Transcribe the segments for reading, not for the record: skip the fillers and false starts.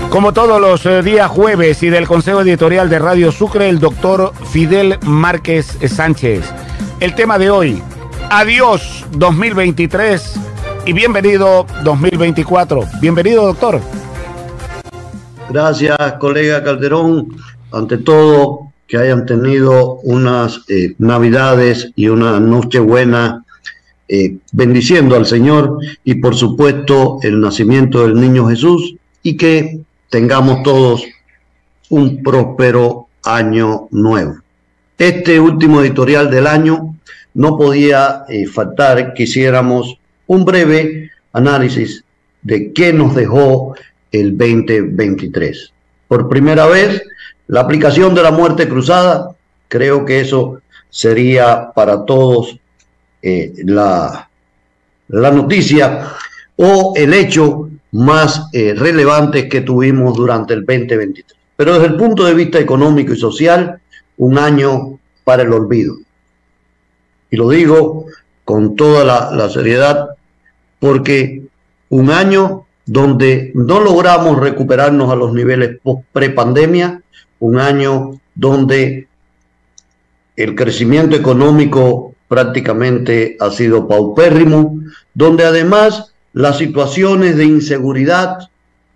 Como todos los días jueves y del Consejo Editorial de Radio Sucre, el doctor Fidel Márquez Sánchez. El tema de hoy, adiós 2023 y bienvenido 2024. Bienvenido, doctor. Gracias, colega Calderón. Ante todo, que hayan tenido unas Navidades y una Nochebuena bendiciendo al Señor y por supuesto el nacimiento del niño Jesús, y que tengamos todos un próspero año nuevo. Este último editorial del año no podía faltar que hiciéramos un breve análisis de qué nos dejó el 2023. Por primera vez, la aplicación de la muerte cruzada. Creo que eso sería para todos la noticia o el hecho más relevante que tuvimos durante el 2023. Pero desde el punto de vista económico y social, un año para el olvido. Y lo digo con toda la seriedad, porque un año donde no logramos recuperarnos a los niveles pre-pandemia, un año donde el crecimiento económico prácticamente ha sido paupérrimo, donde además las situaciones de inseguridad,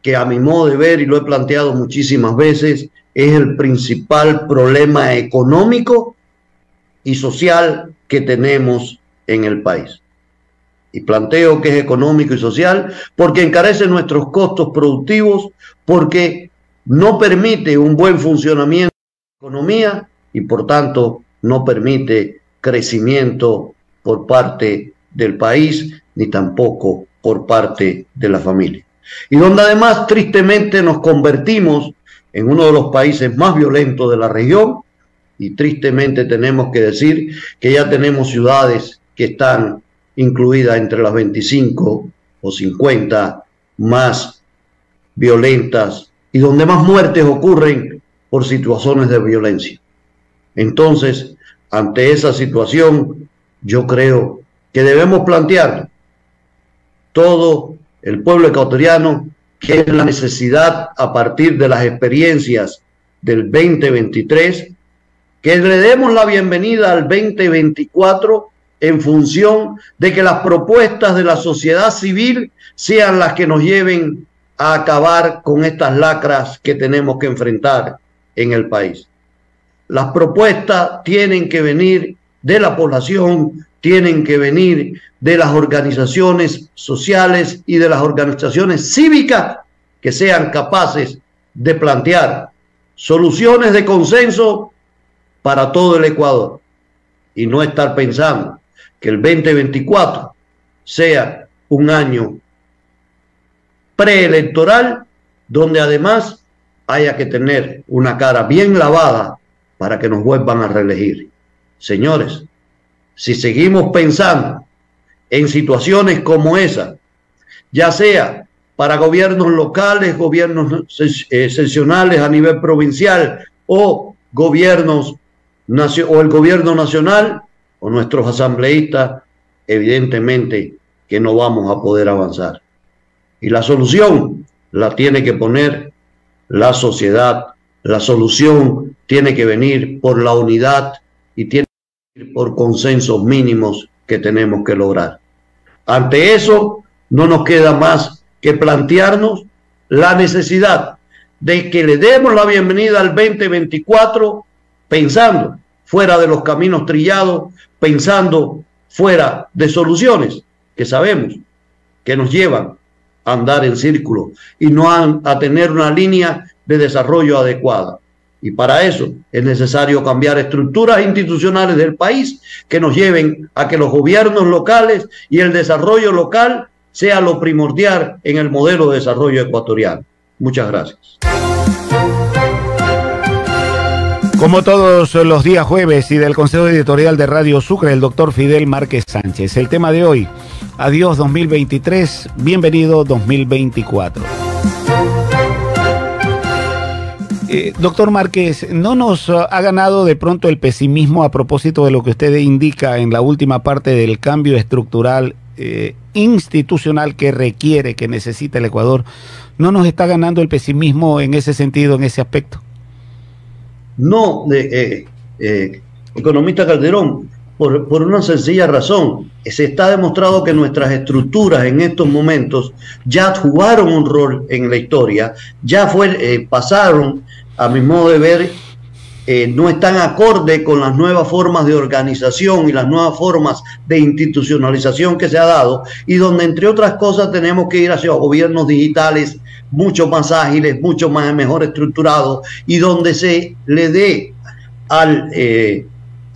que a mi modo de ver, y lo he planteado muchísimas veces, es el principal problema económico y social que tenemos en el país. Y planteo que es económico y social porque encarece nuestros costos productivos, porque no permite un buen funcionamiento de la economía y por tanto no permite crecimiento por parte del país ni tampoco por parte de la familia. Y donde además tristemente nos convertimos en uno de los países más violentos de la región, y tristemente tenemos que decir que ya tenemos ciudades que están incluidas entre las 25 o 50 más violentas y donde más muertes ocurren por situaciones de violencia. Entonces, ante esa situación, yo creo que debemos plantear todo el pueblo ecuatoriano que es la necesidad, a partir de las experiencias del 2023, que le demos la bienvenida al 2024 en función de que las propuestas de la sociedad civil sean las que nos lleven a acabar con estas lacras que tenemos que enfrentar en el país. Las propuestas tienen que venir de la población, tienen que venir de las organizaciones sociales y de las organizaciones cívicas que sean capaces de plantear soluciones de consenso para todo el Ecuador y no estar pensando que el 2024 sea un año preelectoral donde además haya que tener una cara bien lavada para que nos vuelvan a reelegir. Señores, si seguimos pensando en situaciones como esa, ya sea para gobiernos locales, gobiernos seccionales a nivel provincial o gobiernos o el gobierno nacional o nuestros asambleístas, evidentemente que no vamos a poder avanzar. Y la solución la tiene que poner la sociedad. La solución tiene que venir por la unidad y tiene que venir por consensos mínimos que tenemos que lograr. Ante eso, no nos queda más que plantearnos la necesidad de que le demos la bienvenida al 2024 pensando fuera de los caminos trillados, pensando fuera de soluciones que sabemos que nos llevan a andar en círculo y no a tener una línea de desarrollo adecuada. Y para eso es necesario cambiar estructuras institucionales del país que nos lleven a que los gobiernos locales y el desarrollo local sea lo primordial en el modelo de desarrollo ecuatoriano. Muchas gracias. Como todos los días jueves y del Consejo Editorial de Radio Sucre, el doctor Fidel Márquez Sánchez. El tema de hoy, adiós 2023, bienvenido 2024. Doctor Márquez, ¿no nos ha ganado de pronto el pesimismo a propósito de lo que usted indica en la última parte del cambio estructural institucional que requiere, que necesita el Ecuador, ¿no nos está ganando el pesimismo en ese sentido, en ese aspecto? No, economista Calderón, por una sencilla razón. Se está demostrado que nuestras estructuras en estos momentos ya jugaron un rol en la historia, ya pasaron, a mi modo de ver, no están acorde con las nuevas formas de organización y las nuevas formas de institucionalización que se ha dado, y donde entre otras cosas tenemos que ir hacia gobiernos digitales mucho más ágiles, mucho más mejor estructurados, y donde se le dé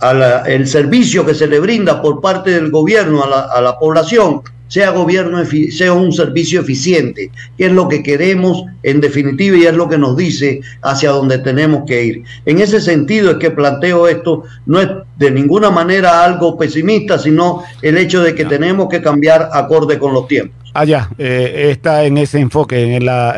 el servicio que se le brinda por parte del gobierno a la población sea un servicio eficiente, que es lo que queremos en definitiva y es lo que nos dice hacia dónde tenemos que ir. En ese sentido es que planteo esto, no es de ninguna manera algo pesimista, sino el hecho de que tenemos que cambiar acorde con los tiempos. Allá está en ese enfoque, en la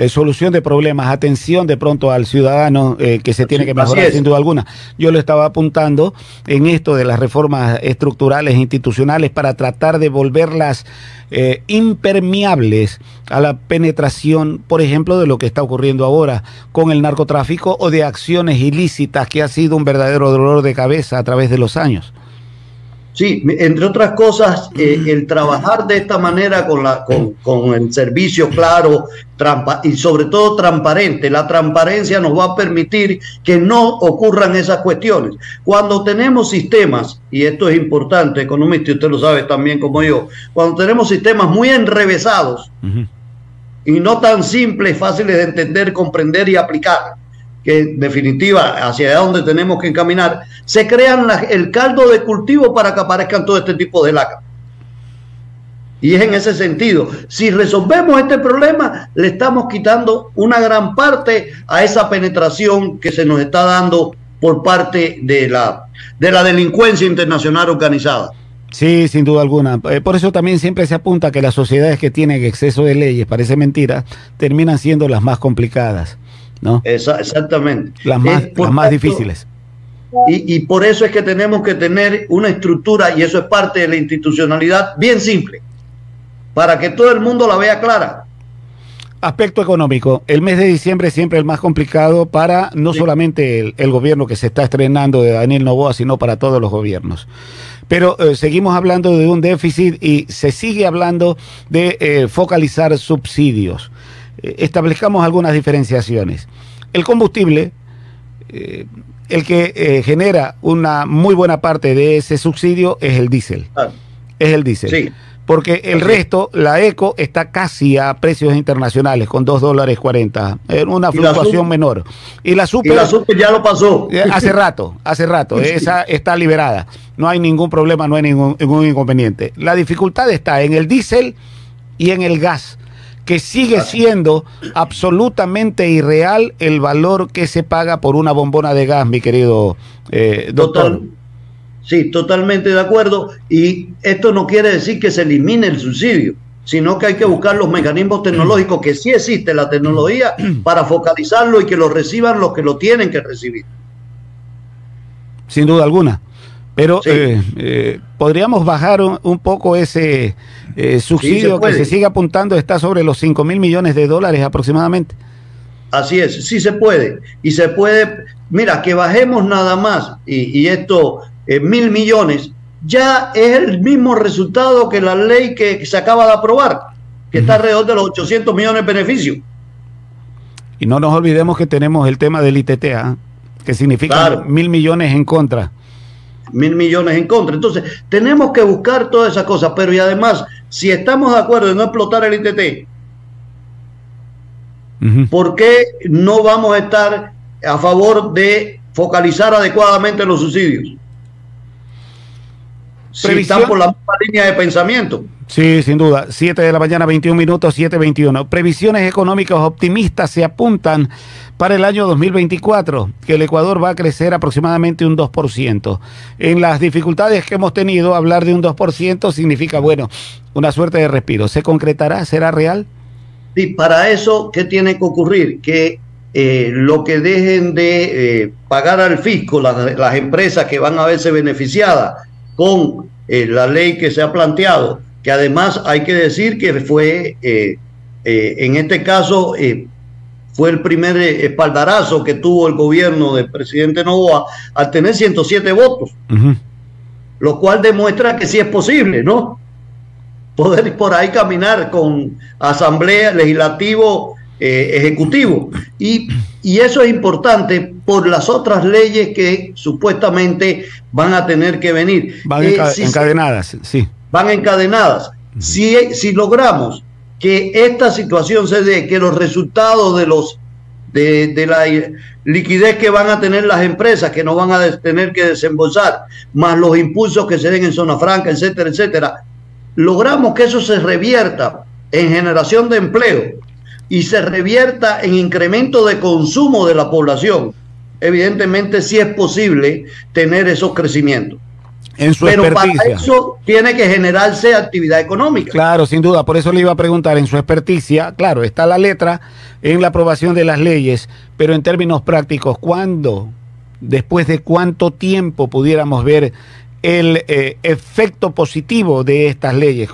solución de problemas, atención de pronto al ciudadano que se tiene que mejorar sin duda alguna. Yo lo estaba apuntando en esto de las reformas estructurales e institucionales para tratar de volverlas impermeables a la penetración, por ejemplo, de lo que está ocurriendo ahora con el narcotráfico o de acciones ilícitas que ha sido un verdadero dolor de cabeza a través de los años. Sí, entre otras cosas, el trabajar de esta manera con el servicio claro y sobre todo transparente. La transparencia nos va a permitir que no ocurran esas cuestiones. Cuando tenemos sistemas, y esto es importante, economista, y usted lo sabe también como yo, cuando tenemos sistemas muy enrevesados y no tan simples, fáciles de entender, comprender y aplicar, que en definitiva hacia dónde tenemos que encaminar, se crean el caldo de cultivo para que aparezcan todo este tipo de lacras. Y es en ese sentido, si resolvemos este problema, le estamos quitando una gran parte a esa penetración que se nos está dando por parte de la delincuencia internacional organizada. Sí, sin duda alguna. Por eso también siempre se apunta que las sociedades que tienen exceso de leyes, parece mentira, terminan siendo las más complicadas, ¿no? Exactamente. Las más difíciles. Y por eso es que tenemos que tener una estructura, y eso es parte de la institucionalidad, bien simple, para que todo el mundo la vea clara. Aspecto económico. El mes de diciembre es siempre el más complicado para no solamente el gobierno que se está estrenando de Daniel Noboa, sino para todos los gobiernos. Pero seguimos hablando de un déficit y se sigue hablando de focalizar subsidios. Establezcamos algunas diferenciaciones. El combustible, el que genera una muy buena parte de ese subsidio es el diésel. Es el diésel. Sí. Porque el resto, la eco, está casi a precios internacionales, con $2.40, una fluctuación menor. Y la super ya lo pasó. Hace rato, sí. Esa está liberada. No hay ningún problema, no hay ningún inconveniente. La dificultad está en el diésel y en el gas, que sigue siendo absolutamente irreal el valor que se paga por una bombona de gas, mi querido doctor. Sí, totalmente de acuerdo. Y esto no quiere decir que se elimine el subsidio, sino que hay que buscar los mecanismos tecnológicos, que sí existe la tecnología, para focalizarlo y que lo reciban los que lo tienen que recibir. Sin duda alguna. Pero sí, podríamos bajar un poco ese subsidio que se sigue apuntando, está sobre los $5.000 millones aproximadamente. Así es, sí se puede. Y se puede, mira, que bajemos nada más, y esto, 1.000 millones, ya es el mismo resultado que la ley que se acaba de aprobar, que está alrededor de los 800 millones de beneficios. Y no nos olvidemos que tenemos el tema del ITT, que significa 1.000 millones en contra. 1.000 millones en contra. Entonces, tenemos que buscar todas esas cosas, pero y además, si estamos de acuerdo en no explotar el ITT, ¿por qué no vamos a estar a favor de focalizar adecuadamente los subsidios? Si están por la misma línea de pensamiento. Sí, sin duda. 7 de la mañana, 21 minutos, 7:21. Previsiones económicas optimistas se apuntan para el año 2024, que el Ecuador va a crecer aproximadamente un 2%. En las dificultades que hemos tenido, hablar de un 2% significa, bueno, una suerte de respiro. ¿Se concretará? ¿Será real? Sí, para eso, ¿qué tiene que ocurrir? Que lo que dejen de pagar al fisco las empresas que van a verse beneficiadas con la ley que se ha planteado, que además hay que decir que fue, en este caso, fue el primer espaldarazo que tuvo el gobierno del presidente Noboa al tener 107 votos, lo cual demuestra que sí es posible, ¿no? Poder por ahí caminar con asamblea, legislativo, ejecutivo. Y eso es importante por las otras leyes que supuestamente van a tener que venir. Van encadenadas, sí. Van encadenadas. Si logramos que esta situación se dé, que los resultados de la liquidez que van a tener las empresas, que no van a tener que desembolsar, más los impulsos que se den en zona franca, etcétera, etcétera, logramos que eso se revierta en generación de empleo y se revierta en incremento de consumo de la población, evidentemente sí es posible tener esos crecimientos. Pero para eso tiene que generarse actividad económica. Claro, sin duda, por eso le iba a preguntar, en su experticia, claro, está la letra en la aprobación de las leyes, pero en términos prácticos, ¿cuándo, después de cuánto tiempo pudiéramos ver el efecto positivo de estas leyes,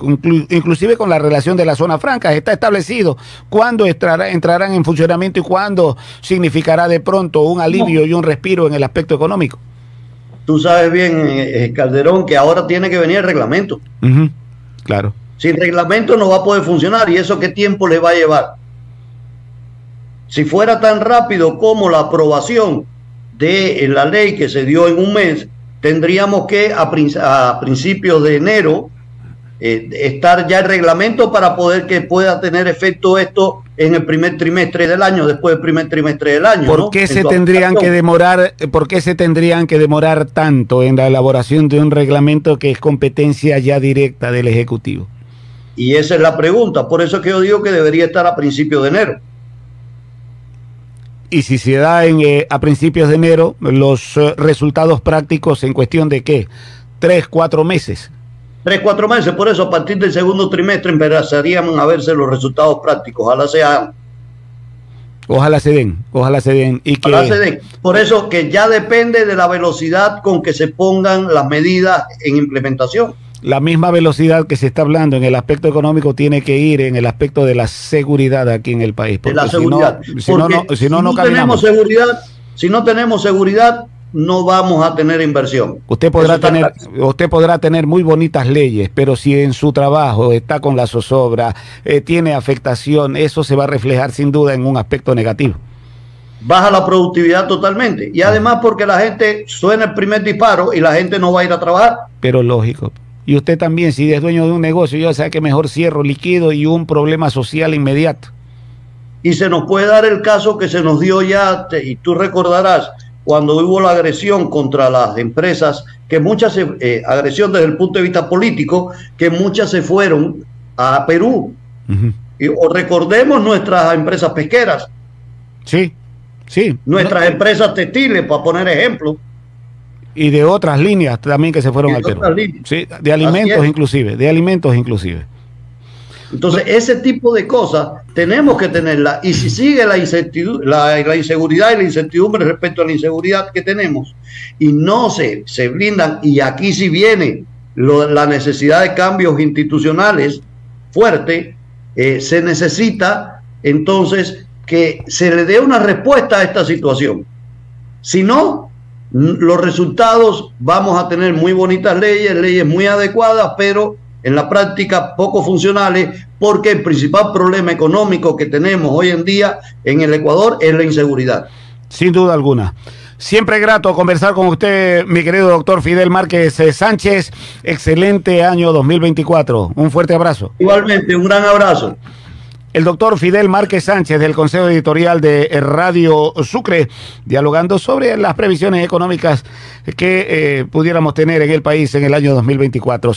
inclusive con la relación de la zona franca? Está establecido cuándo entrarán en funcionamiento y cuándo significará de pronto un alivio y un respiro en el aspecto económico. Tú sabes bien, Calderón, que ahora tiene que venir el reglamento. Claro. Sin reglamento no va a poder funcionar. ¿Y eso qué tiempo le va a llevar? Si fuera tan rápido como la aprobación de la ley que se dio en un mes, tendríamos que a principios de enero estar ya el reglamento para poder que pueda tener efecto esto en el primer trimestre del año, después del primer trimestre del año. ¿Por qué se tendrían que demorar, tanto en la elaboración de un reglamento que es competencia ya directa del Ejecutivo? Y esa es la pregunta, por eso es que yo digo que debería estar a principios de enero. Y si se da a principios de enero, los resultados prácticos en cuestión de ¿qué? 3, 4 meses. 3, 4 meses, por eso a partir del segundo trimestre empezarían a verse los resultados prácticos. Ojalá se den. Ojalá se den. Por eso que ya depende de la velocidad con que se pongan las medidas en implementación. La misma velocidad que se está hablando en el aspecto económico tiene que ir en el aspecto de la seguridad aquí en el país. De la seguridad. Si no tenemos seguridad, no vamos a tener inversión. Usted podrá tener muy bonitas leyes, pero si en su trabajo está con la zozobra, tiene afectación, eso se va a reflejar sin duda en un aspecto negativo. Baja la productividad totalmente. Y además porque la gente suena el primer disparo y la gente no va a ir a trabajar. Pero lógico. Y usted también, si es dueño de un negocio, ya sabe que mejor cierro, liquido y un problema social inmediato. Y se nos puede dar el caso que se nos dio ya, y tú recordarás, cuando hubo la agresión contra las empresas, que muchas, agresión desde el punto de vista político, que muchas se fueron a Perú. O recordemos nuestras empresas pesqueras. Sí. Nuestras empresas textiles, para poner ejemplo. Y de otras líneas también que se fueron al Perú. Sí, de alimentos inclusive. Entonces, ese tipo de cosas tenemos que tenerla. Y si sigue la inseguridad y la incertidumbre respecto a la inseguridad que tenemos, y no se blindan, y aquí sí viene la necesidad de cambios institucionales fuerte, se necesita entonces que se le dé una respuesta a esta situación. Si no, los resultados, vamos a tener muy bonitas leyes muy adecuadas, pero en la práctica poco funcionales, porque el principal problema económico que tenemos hoy en día en el Ecuador es la inseguridad. Sin duda alguna. Siempre grato conversar con usted, mi querido doctor Fidel Márquez Sánchez. Excelente año 2024. Un fuerte abrazo. Igualmente, un gran abrazo. El doctor Fidel Márquez Sánchez del Consejo Editorial de Radio Sucre, dialogando sobre las previsiones económicas que pudiéramos tener en el país en el año 2024.